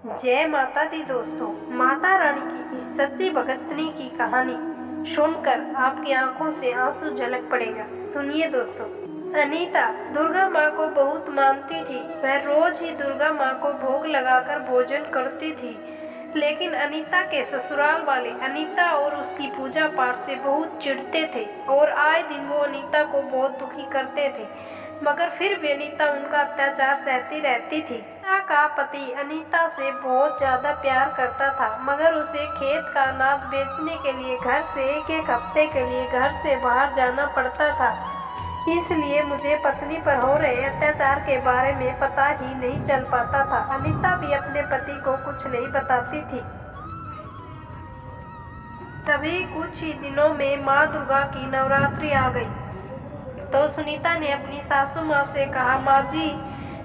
जय माता दी दोस्तों। माता रानी की इस सच्ची भगतनी की कहानी सुनकर आपकी आंखों से आंसू झलक पड़ेगा। सुनिए दोस्तों। अनीता दुर्गा माँ को बहुत मानती थी। वह रोज ही दुर्गा माँ को भोग लगाकर भोजन करती थी। लेकिन अनीता के ससुराल वाले अनीता और उसकी पूजा पाठ से बहुत चिढ़ते थे और आए दिन वो अनीता को बहुत दुखी करते थे, मगर फिर भी अनीता उनका अत्याचार सहती रहती थी। अनीता का पति अनीता से बहुत ज्यादा प्यार करता था, मगर उसे खेत का अनाज बेचने के लिए घर से एक हफ्ते के लिए घर से बाहर जाना पड़ता था। इसलिए मुझे पत्नी पर हो रहे अत्याचार के बारे में पता ही नहीं चल पाता था। अनीता भी अपने पति को कुछ नहीं बताती थी। तभी कुछ ही दिनों में माँ दुर्गा की नवरात्रि आ गई तो सुनीता ने अपनी सासू माँ से कहा, माँ जी,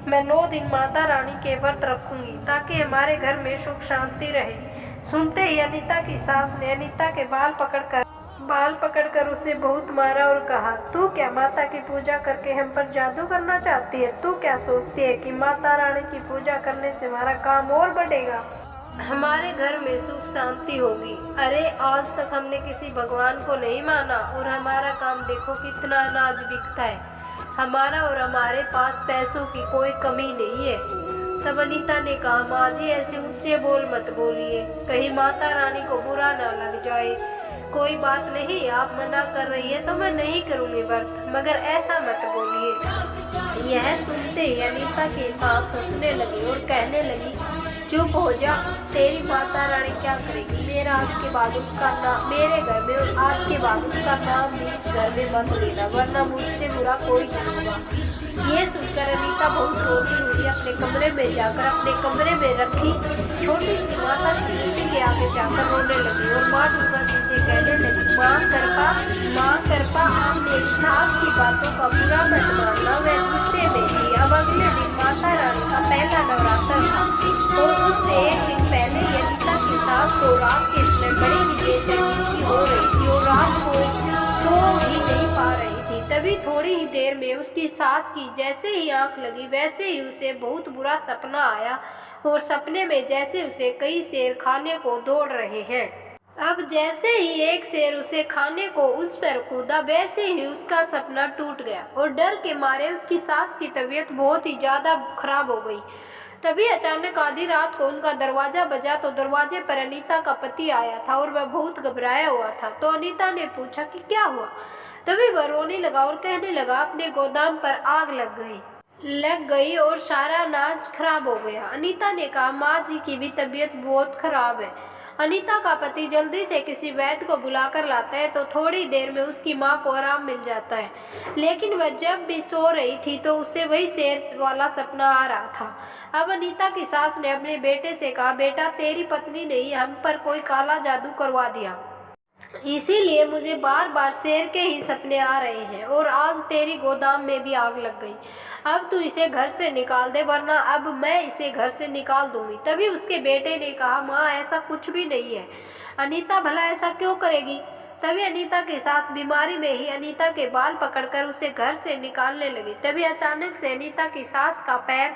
मैं 9 दिन माता रानी के व्रत रखूंगी ताकि हमारे घर में सुख शांति रहे। सुनते ही अनीता की सास ने अनीता के बाल पकड़कर उसे बहुत मारा और कहा, तू क्या माता की पूजा करके हम पर जादू करना चाहती है? तू क्या सोचती है कि माता रानी की पूजा करने से हमारा काम और बढ़ेगा, हमारे घर में सुख शांति होगी? अरे आज तक हमने किसी भगवान को नहीं माना और हमारा काम देखो कितना अनाज बिकता है। हमारा और हमारे पास पैसों की कोई कमी नहीं है। तब अनीता ने कहा, माँ जी ऐसे ऊंचे बोल मत बोलिए, कहीं माता रानी को बुरा ना लग जाए। कोई बात नहीं, आप मना कर रही है तो मैं नहीं करूँगी व्रत, मगर ऐसा मत बोलिए। यह सुनते ही अनीता की सास हंसने लगी और कहने लगी, चुप हो जा, तेरी माता रानी क्या करेगी? मेरे घर में आज के बाद उसका नाम भी इस घर में मत लेना, वरना मुझसे बुरा कोई नहीं होगा। ये सुनकर अनीता बहुत रोती हुई अपने कमरे में जाकर अपने कमरे में रखी छोटी सी माता की मूर्ति के आगे जाकर रोने लगी और माँ दुर्गा जी से कहने लगी, माँ कृपा, आप मेरी सास की बातों का बुरा मत मानना, वह गुस्से में थी। अब अगले दिन माता रानी का पहला नवरात्र था और उससे एक दिन पहले अनीता की सास को रात के समय बड़ी ही बेचैनी हो रही थी और रात को सो ही नहीं पा रही थी। तभी थोड़ी ही देर में उसकी सास की जैसे ही आंख लगी वैसे ही उसे बहुत बुरा सपना आया और सपने में जैसे उसे कई शेर खाने को दौड़ रहे हैं। अब जैसे ही एक शेर उसे खाने को उस पर कूदा वैसे ही उसका सपना टूट गया और डर के मारे उसकी सास की तबीयत बहुत ही ज्यादा खराब हो गई। तभी अचानक आधी रात को उनका दरवाजा बजा तो दरवाजे पर अनीता का पति आया था और वह बहुत घबराया हुआ था। तो अनीता ने पूछा कि क्या हुआ? तभी वह रोने लगा और कहने लगा, अपने गोदाम पर आग लग गई और सारा अनाज खराब हो गया। अनीता ने कहा, माँ जी की भी तबीयत बहुत खराब है। अनीता का पति जल्दी से किसी वैद्य को बुलाकर लाता है तो थोड़ी देर में उसकी माँ को आराम मिल जाता है। लेकिन वह जब भी सो रही थी तो उसे वही शेर वाला सपना आ रहा था। अब अनीता की सास ने अपने बेटे से कहा, बेटा, तेरी पत्नी ने हम पर कोई काला जादू करवा दिया, इसीलिए मुझे बार बार शेर के ही सपने आ रहे हैं और आज तेरी गोदाम में भी आग लग गई। अब तू इसे घर से निकाल दे, वरना अब मैं इसे घर से निकाल दूंगी। तभी उसके बेटे ने कहा, माँ ऐसा कुछ भी नहीं है, अनीता भला ऐसा क्यों करेगी? तभी अनीता की सास बीमारी में ही अनीता के बाल पकड़कर उसे घर से निकालने लगी। तभी अचानक से अनीता की सास का पैर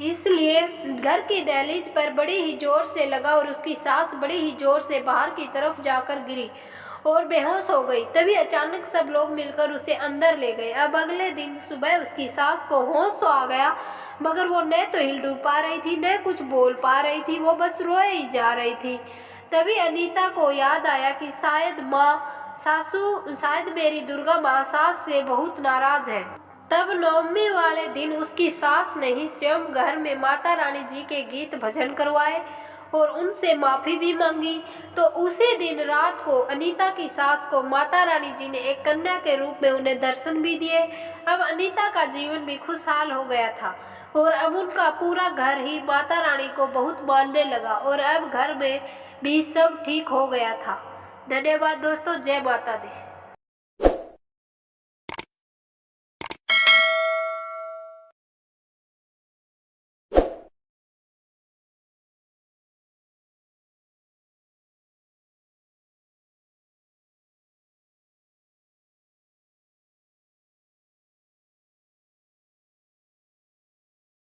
इसलिए घर की दहलीज पर बड़ी ही जोर से लगा और उसकी सास बड़ी ही जोर से बाहर की तरफ जाकर गिरी और बेहोश हो गई। तभी अचानक सब लोग मिलकर उसे अंदर ले गए। अब अगले दिन सुबह उसकी सास को होश तो आ गया, मगर वो न तो हिल डुल पा रही थी न कुछ बोल पा रही थी, वो बस रोए ही जा रही थी। तभी अनीता को याद आया कि शायद मेरी दुर्गा माँ सास से बहुत नाराज है। तब नवमी वाले दिन उसकी सास ने ही स्वयं घर में माता रानी जी के गीत भजन करवाए और उनसे माफी भी मांगी। तो उसी दिन रात को अनीता की सास को माता रानी जी ने एक कन्या के रूप में उन्हें दर्शन भी दिए। अब अनीता का जीवन भी खुशहाल हो गया था और अब उनका पूरा घर ही माता रानी को बहुत मानने लगा और अब घर में भी सब ठीक हो गया था। धन्यवाद दोस्तों। जय माता दी।